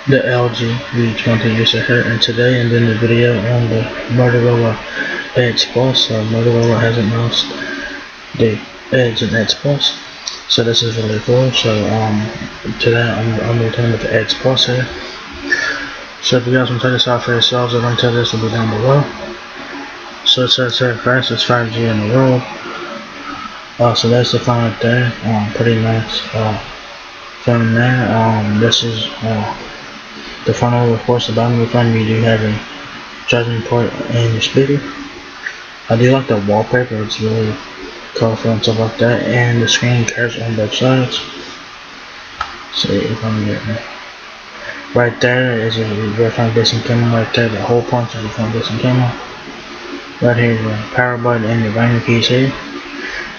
the LG V20 is here, and today I'm doing the video on the Motorola Edge Plus. Motorola has announced the Edge and Edge Plus, so this is really cool. So today I'm returning with the Edge Plus here. So if you guys want to check this out for yourselves, the link to this will be down below. So it says here fastest 5G in the world. So that's the phone right there. Pretty nice phone there. This is the front of it. Of course, the bottom of the phone you do have a charging port and your speaker. I do like the wallpaper, it's really colorful and stuff like that, and the screen curves on both sides. See if I can get it. Right there is a rear front facing camera right there. The whole punch is a front facing camera. Right here is the power button and the volume keys here.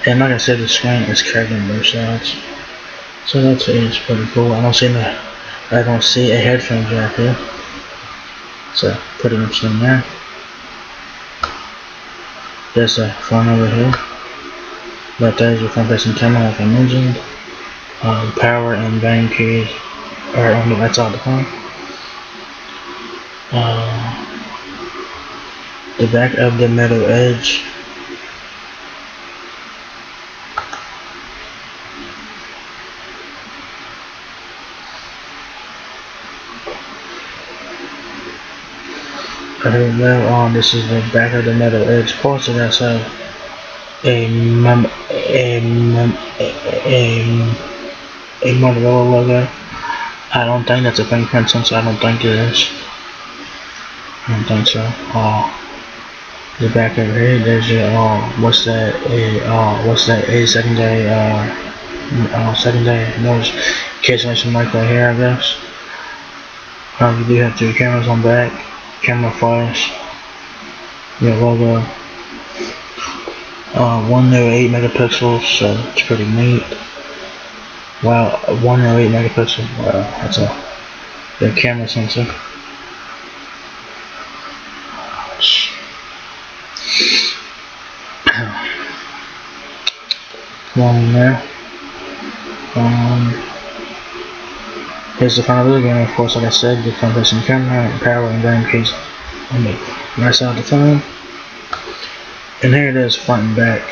And like I said, the screen is curved on both sides. So that's pretty cool. I don't see a headphone jack here. So put it in there. There's the phone over here. Right there's your front facing camera like I mentioned. Power and volume keys are on the right side of the phone. The back of the metal edge. Here we go. This is the back of the metal edge. Of course, it has a Motorola logo. I don't think that's a fingerprint sensor. I don't think it is. I don't think so. The back over here, there's your what's that? A secondary noise cancellation mic right here, I guess. You do have two cameras on back. Camera flash, your logo, 108 megapixels, so it's pretty neat. Wow, 108 megapixels, wow, that's a good camera sensor. Come on in there. Here's the front of the game, of course, like I said, the front facing camera, and power and volume keys on the right side of the phone. And here it is, front and back.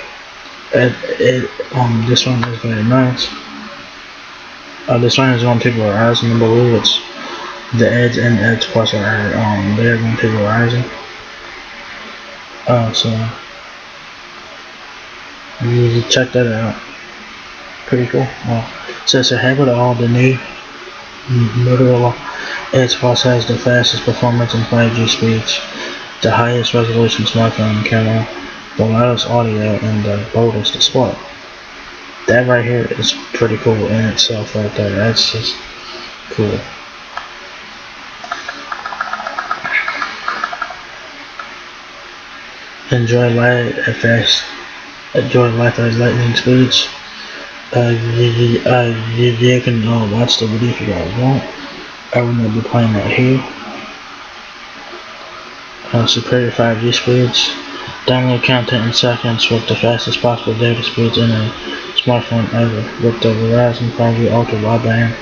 This one is very nice. This one is going to Verizon, I believe it's the Edge and Edge Plus are they're going to Verizon. So you check that out. Pretty cool. So it's a habit of all the new Motorola Edge Plus has the fastest performance and 5G speeds, the highest resolution smartphone camera, the loudest audio, and the boldest display. That right here is pretty cool in itself right there. That's just cool. Enjoy life at lightning speeds. You can watch the video if you guys want. I will not be playing that here. Superior 5G speeds. Download content in seconds with the fastest possible data speeds in a smartphone ever. With the Verizon 5G Ultra Wideband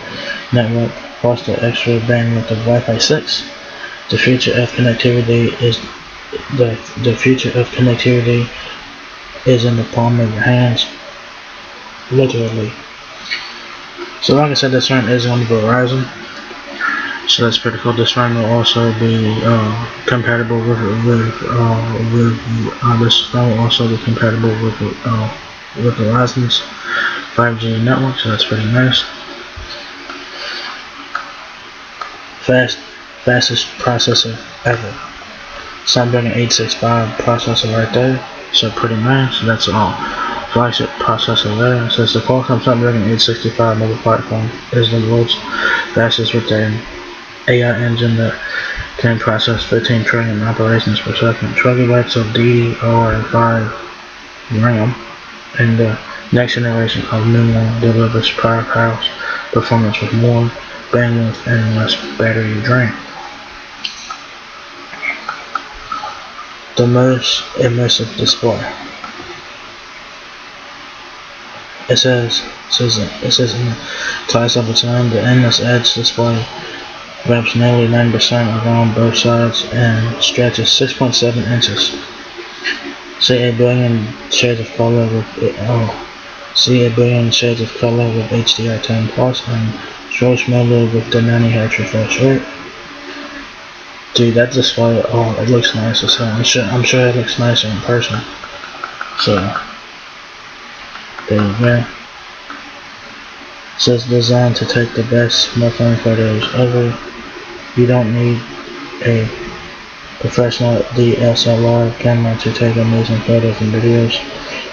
network plus the extra bandwidth of Wi-Fi 6. The future of connectivity is in the palm of your hands. Literally. So like I said, this phone is on Verizon, so that's pretty cool. This phone will also be compatible with this phone will also be compatible with Verizon's 5G network, so that's pretty nice. Fastest processor ever. Snapdragon 865 processor right there, so pretty nice. So that's all. Flagship processor there. Says the Qualcomm Snapdragon 865 mobile platform is the world's fastest with an AI engine that can process 15 trillion operations per second, 12 GB of DDR5 RAM, and the next generation of Numo delivers powerhouse performance with more bandwidth and less battery drain. The most immersive display. It says in the class of its own, the endless edge display wraps nearly 90% around both sides and stretches 6.7 inches. See a billion shades of color with HDR10 plus and show smoothly with the 90Hz refresh rate. Dude, that display, it looks nice as hell. I'm sure it looks nicer in person. So, there you go. It says designed to take the best smartphone photos ever. You don't need a professional DSLR camera to take amazing photos and videos.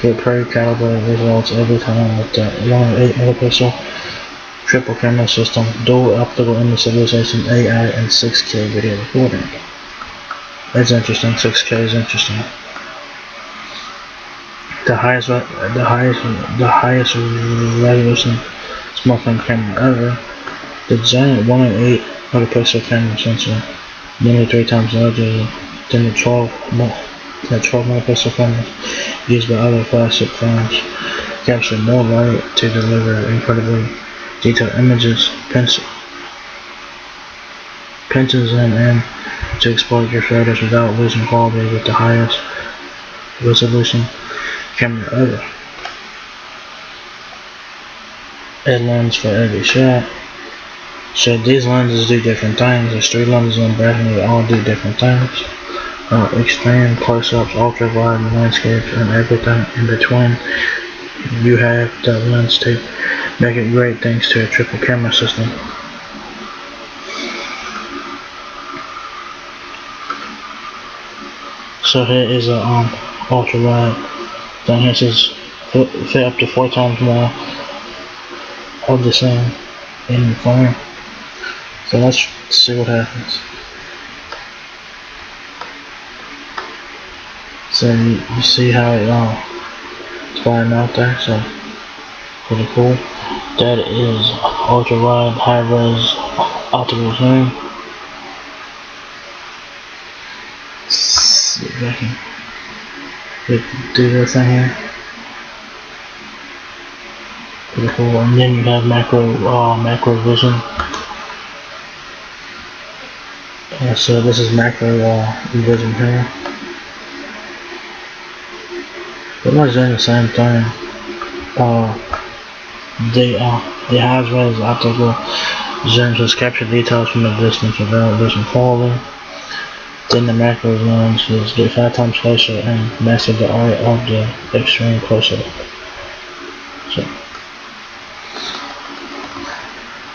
Get pre-calibrated results every time with the 108 megapixel triple camera system, dual optical image stabilization, AI, and 6K video recording. That's interesting. 6K is interesting. The highest resolution smartphone camera ever. The giant 108 megapixel camera sensor, nearly 3 times larger than the 12 megapixel cameras used by other flagship phones, capture more light to deliver incredibly detailed images. Pinch and zoom in to exploit your photos without losing quality with the highest resolution camera ever. A lens for every shot. So these lenses do different things. There's 3 lenses on back and they all do different things. Extreme, close-ups, ultra-wide, landscapes, and everything in between. You have the lens to make it great thanks to a triple camera system. So here is a ultra-wide thing. Here says fit up to 4 times more of the same in the frame. So let's see what happens. So you see how it's flying out there, so pretty cool. That is ultra wide high res optical zoom. Let's see if I can do this thing here. Pretty cool. And then you have macro vision. So this is macro vision here. Pretty much doing the same thing. The high res optical zoom just capture details from a distance without losing quality. Then the macro lens is get 5 times closer and master the art of the extreme close-up. So,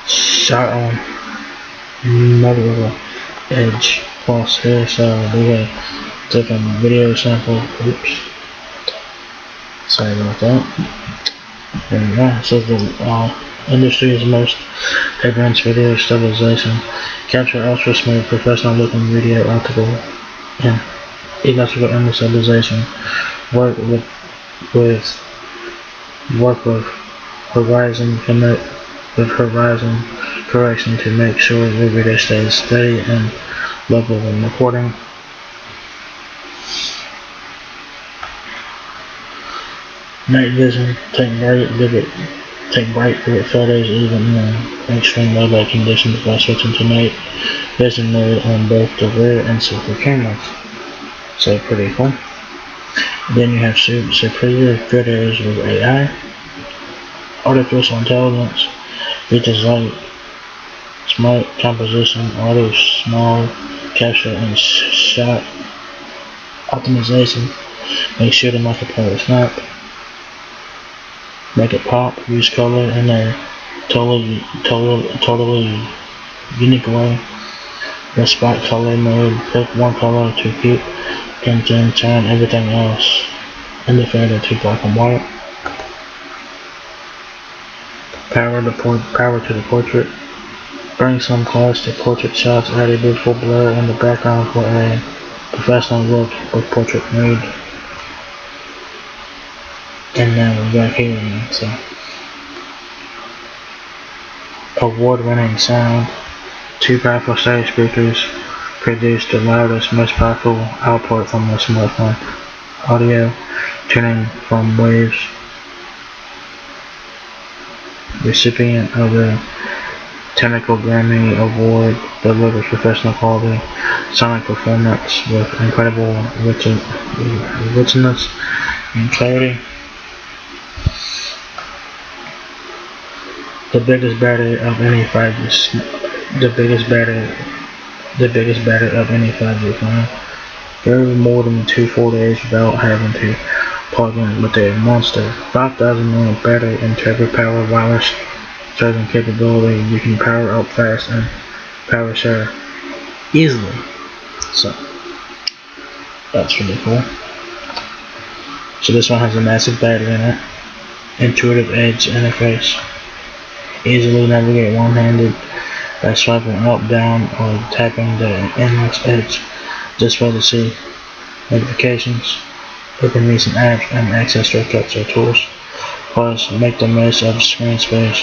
shot on motorola Edge Plus here, so we got different video sample. Oops. Sorry about that. There we go. So the industry's most advanced video stabilization. Capture ultra smooth professional looking video optical and electrical image stabilization. Work with horizon correction to make sure your video stays steady and level when recording. Night vision, take bright vivid photos even in extreme low light conditions by switching to night vision mode on both the rear and selfie cameras. So pretty cool. Then you have superior photos with AI, artificial intelligence, features like smart composition, auto small capture, and shot optimization. Make sure to multiply snap. Make it pop, use color in a totally unique way. The spot color mode, pick one color to keep and then turn everything else in the photo to black and white. Power to the portrait. Bring some class to portrait shots, add a beautiful blur in the background for a professional look with portrait mode. And now we're back here again, so award-winning sound. 2 powerful stereo speakers produce the loudest, most powerful output from the smartphone. Audio tuning from waves. Recipient of the Technical Grammy Award delivers professional quality sonic performance with incredible richness and clarity. The biggest battery of any 5G, the biggest battery, the biggest battery of any 5G phone. Very more than 2 full days without having to plug in with a monster 5,000 mAh battery and turbo power wireless charging capability. You can power up fast and power share easily. So that's really cool. So this one has a massive battery in it. Intuitive edge interface. Easily navigate one-handed by swiping up, down, or tapping the index edge display to see notifications, open recent apps, and access shortcuts or tools. Plus, make the most of screen space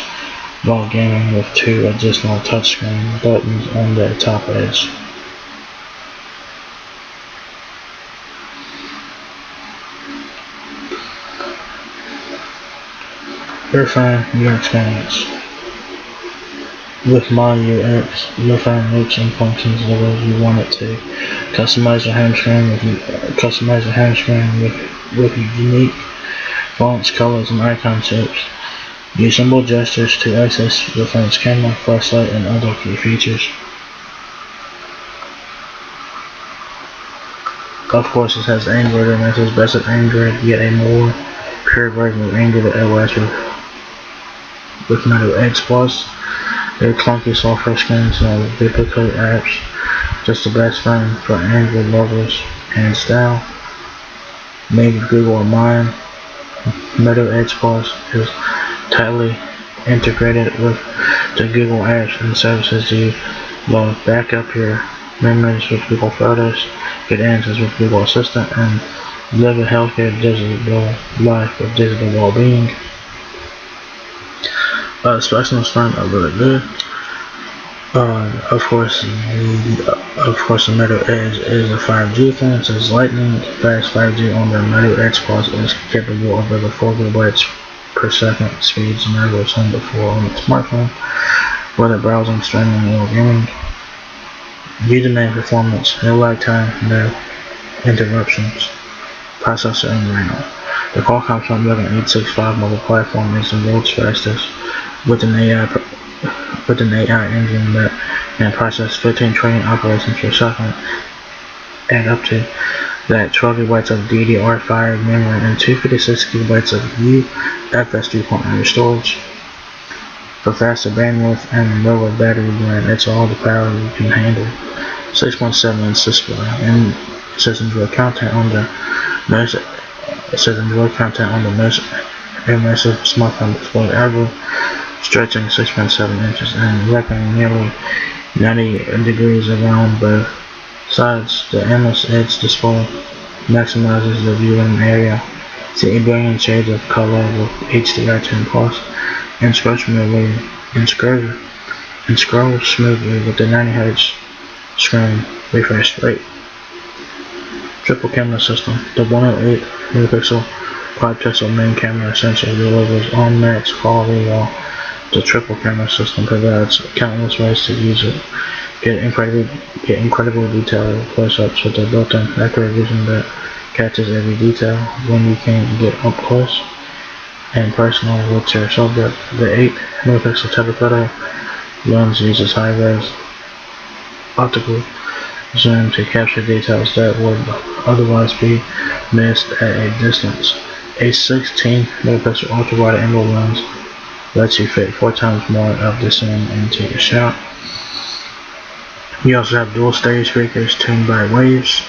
while gaming with 2 additional touchscreen buttons on the top edge. Refine your experience. With My UX, you'll find loops and functions the way you want it to. Customize your home screen with unique fonts, colors, and icon shapes. Use simple gestures to access your phone's camera, flashlight, and other key features. Of course, it has Android, and this is best of Android, yet a more pure version of Android OS with Moto X Plus. Their clunky software screens and duplicate apps. Just the best phone for Android lovers, hands down. Made with Google in mind, Moto X Plus is tightly integrated with the Google apps and services you love. Back up your memories with Google Photos, get answers with Google Assistant, and live a healthier digital life with digital well-being. Specialist phone are really good. Of course, the Moto Edge is a 5G phone. It says lightning fast 5G on the Moto X Plus is capable of over 4 GB per second speeds never seen before on the smartphone, whether browsing, streaming, or gaming. Username performance, no lag time, no interruptions. Processor and RAM. The Qualcomm Snapdragon 865 mobile platform is the world's fastest, with an AI engine that can process 15 trillion operations per second and up to that 12 GB of DDR5 memory and 256 GB of UFS 3.0 storage. For faster bandwidth and lower battery drain, it's all the power you can handle. 6.7-inch display, and it says enjoy content on the most immersive smartphone display ever, stretching 6.7 inches and wrapping nearly 90 degrees around both sides. The endless edge display maximizes the viewing area. See a billion shades of color with HDR10 Plus and scroll smoothly with the 90 Hz screen refresh rate. Triple camera system. The 108 megapixel quad-pixel main camera sensor delivers unmatched quality, while the triple camera system provides countless ways to use it. Get incredible detailed close-ups with a built-in accurate vision that catches every detail when you can't get up close and personal with your subject. The 8 megapixel telephoto lens uses high-res optical zoom to capture details that would otherwise be missed at a distance. A 16 megapixel ultra-wide angle lens lets you fit 4 times more of the zoom into your shot. You also have dual stereo speakers tuned by waves.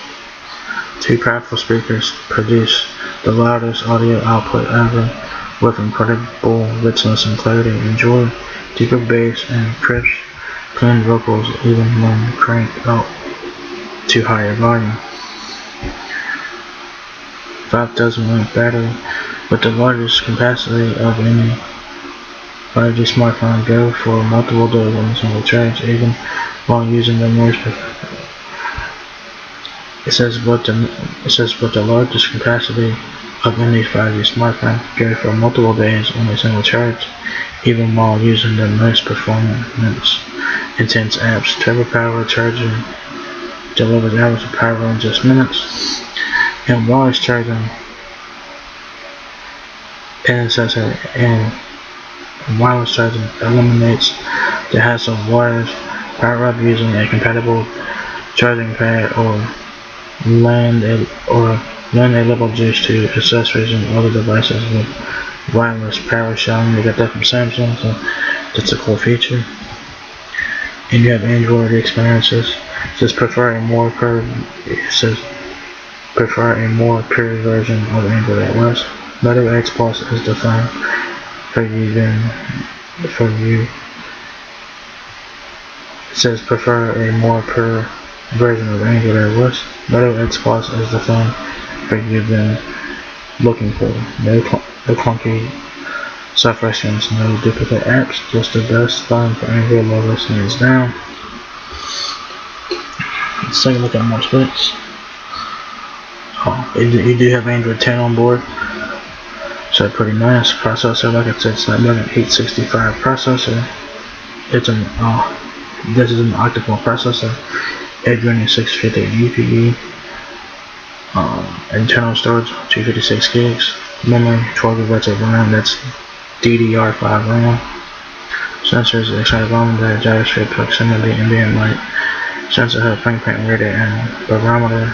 2 powerful speakers produce the loudest audio output ever with incredible richness and clarity. Enjoy deeper bass and crisp, clean vocals even when cranked up to higher volume. 5,000 mAh battery with the largest capacity of any 5G smartphone. Go for multiple days on a single charge, even while using the most. It says but the largest capacity of any 5G smartphone carry for multiple days on a single charge, even while using the most performance intense apps. Turbo power charging delivers hours of power in just minutes, and wireless charging eliminates the hassle of wires. Power up using a compatible charging pad or lend a little juice to accessories and other devices with wireless power sharing. They got that from Samsung, so that's a cool feature. And you have Android experiences. It says prefer a more pure version of Android OS. Moto X Plus is defined for you. It says prefer a more pure version of Android OS. Moto X Plus is the phone for you've been looking for. No clunky self-reference, no duplicate apps, just the best phone for Android lovers, hands down. Let's take a look at more specs. You do have Android 10 on board, so pretty nice. Processor, like I said, Snapdragon 865 processor. This is an octa-core processor. Adreno 650 UPE. Internal storage 256 gigs. Memory 12 GB of RAM. That's DDR5 RAM. Sensors, accelerometer, gyroscope, proximity, ambient light. Sensor have fingerprint reader and barometer.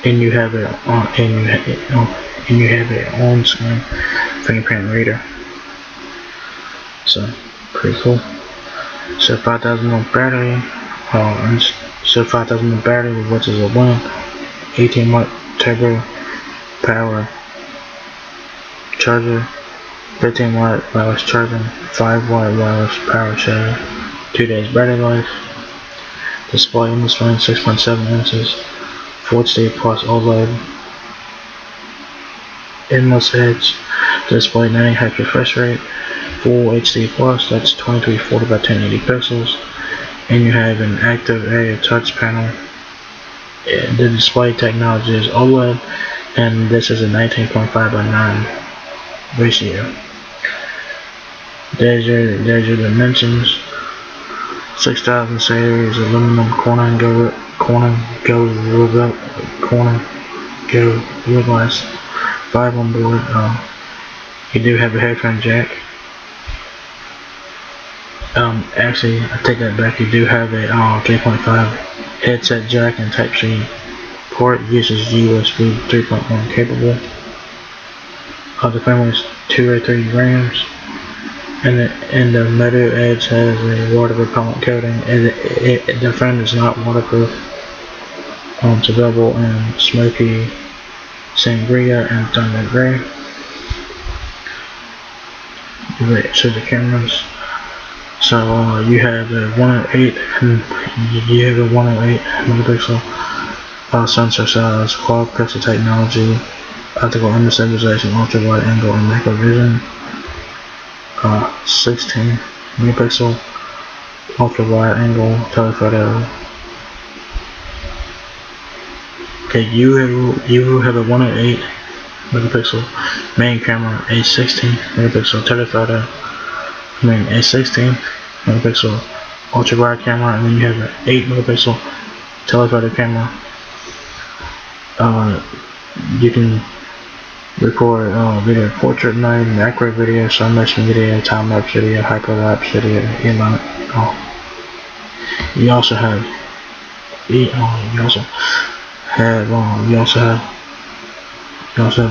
And you have it on-screen fingerprint reader. So pretty cool. So 5,000 mAh battery. So 5,000 mAh battery, which is a win. 18 watt turbo power charger, 15 watt wireless charging, 5 watt wireless power sharing, 2 days battery life. Display in this phone 6.7 inches, Full HD plus OLED, endless edge display, 90 Hz refresh rate, Full HD plus, that's 2340 by 1080 pixels, and you have an active area touch panel. The display technology is OLED, and this is a 19.5 by 9 ratio. There's your dimensions. 6000 series aluminum corner go real glass. 5 on board. You do have a headphone jack. Actually, I take that back. You do have a 3.5 headset jack and Type-C port. Uses USB 3.1 capable. The phone is 203 grams. And the Moto Edge has a water repellent coating. The phone is not waterproof. It's available in smoky sangria and thunder gray. So the cameras. So you have a 108 megapixel sensor size, quad pixel technology, optical image stabilization, ultra wide angle, and macro vision. 16 megapixel ultra wide angle telephoto. Okay, you have a 108 megapixel main camera, a 16 megapixel telephoto. A 16 megapixel ultra wide camera, and then you have an 8 megapixel telephoto camera. You can record video, portrait mode, macro video, slow motion video, time lapse video, hyperlapse video, you also have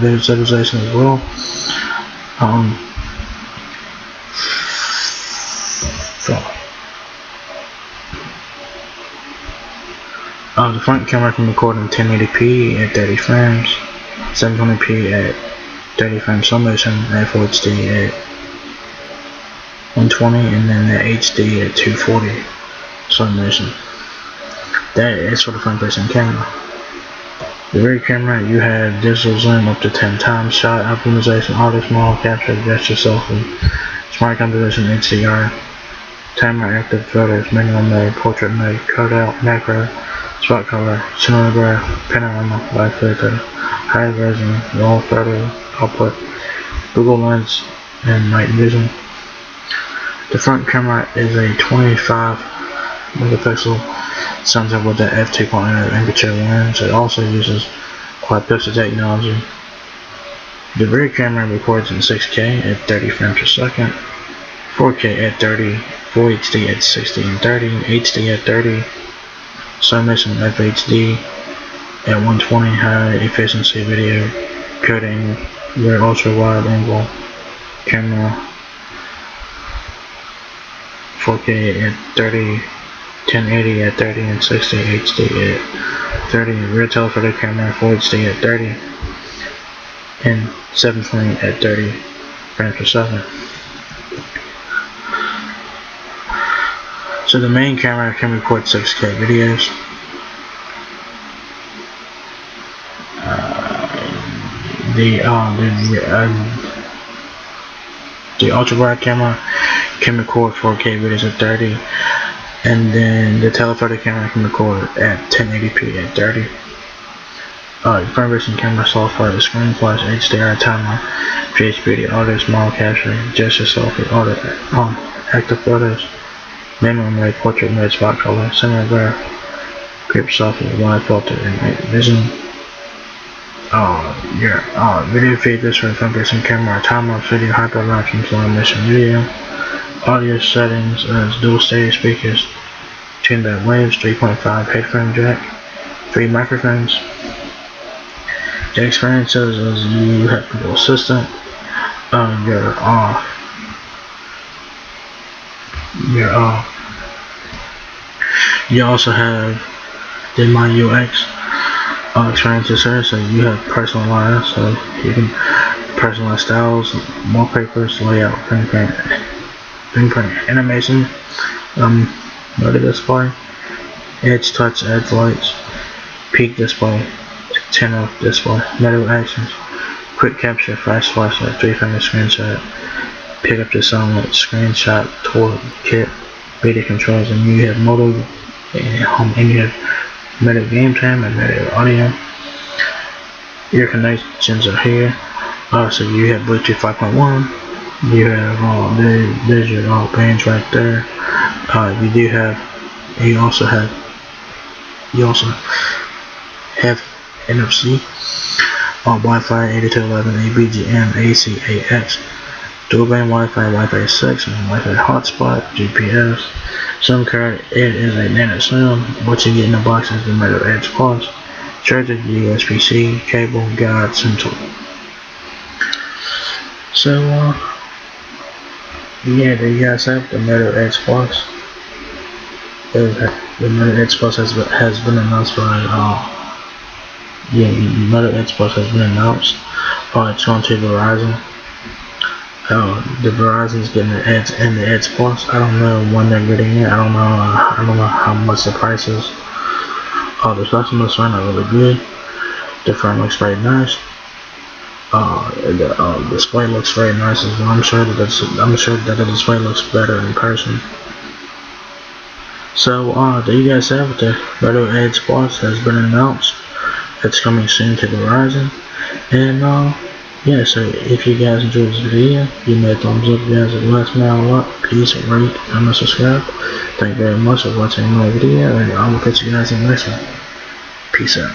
video stabilization as well. The front camera can record in 1080p at 30 frames, 720p at 30 frames slow motion, at Full HD at 120, and then the HD at 240 slow motion. That is for the front facing camera. The rear camera, you have digital zoom up to 10 times, shot optimization, auto small capture, gesture selfie, smart composition, HDR, timer, active photos, manual mode, portrait mode, cutout, macro, spot color, cinematograph, panorama, wide filter, high version, raw photo output, Google Lens, and night vision. The front camera is a 25 megapixel sensor with the f2.0 aperture lens. It also uses quad pixel technology. The rear camera records in 6K at 30 frames per second, 4K at 30, Full HD at 60 and 30, HD at 30, slow motion FHD at 120, high efficiency video coding, rear ultra wide angle camera, 4K at 30, 1080 at 30 and 60, HD at 30, rear telephoto camera, Full HD at 30, and 720 at 30 frames per second. So the main camera can record 6K videos. The ultra wide camera can record 4K videos at 30, and then the telephoto camera can record at 1080p at 30. Front facing camera software, the screen flash, HDR timer, VH video, auto, small capture, gesture selfie, auto, active photos, manual mode, portrait mode, spot color, cinematograph, grip selfie, wide filter, and night vision. Video features for the front facing camera, time-lapse video, hyperlapse, and slow motion video. Audio settings as dual stereo speakers, tuned back waves, 3.5 headphone jack, 3 microphones. The experiences as you have Google Assistant, you also have the My UX experiences here, so you have personalized, so you can personalize styles, wallpapers, layout, fingerprint animation, motor display, edge touch, edge lights, peak display, 10 display, metal actions, quick capture, flash flashlight, 3-finger screenshot, pick up the sunlight, screenshot, tool kit, video controls, and you have motor and you have meta game time and meta audio. Your connections are here. So you have Bluetooth 5.1. You have there's your bands right there. You also have NFC, Wi-Fi 802.11, ABGM, ACAX, dual band Wi-Fi, Wi-Fi 6, and Wi-Fi hotspot, GPS. SIM card, it is a nano SIM. What you get in the box is the Metal Edge Plus, charger, USB-C, cable, guide, SIM tool. So, yeah, there you guys have the Metal Edge Plus. The Metal Edge Plus has been announced by Metal Edge Plus has been announced. It's going to Verizon. The Verizon's getting the Edge and the Edge Plus. I don't know when they're getting it. I don't know how much the price is. The specimen looks right now really good. The front looks very nice. The display looks very nice as well. I'm sure that the display looks better in person. So there you guys have it. The Metal Edge Plus has been announced. It's coming soon to Verizon. And yeah, so if you guys enjoyed this video, give me a thumbs up. If you guys have left me a lot, please rate, comment, subscribe. Thank you very much for watching my video, and I will catch you guys in the next one. Peace out.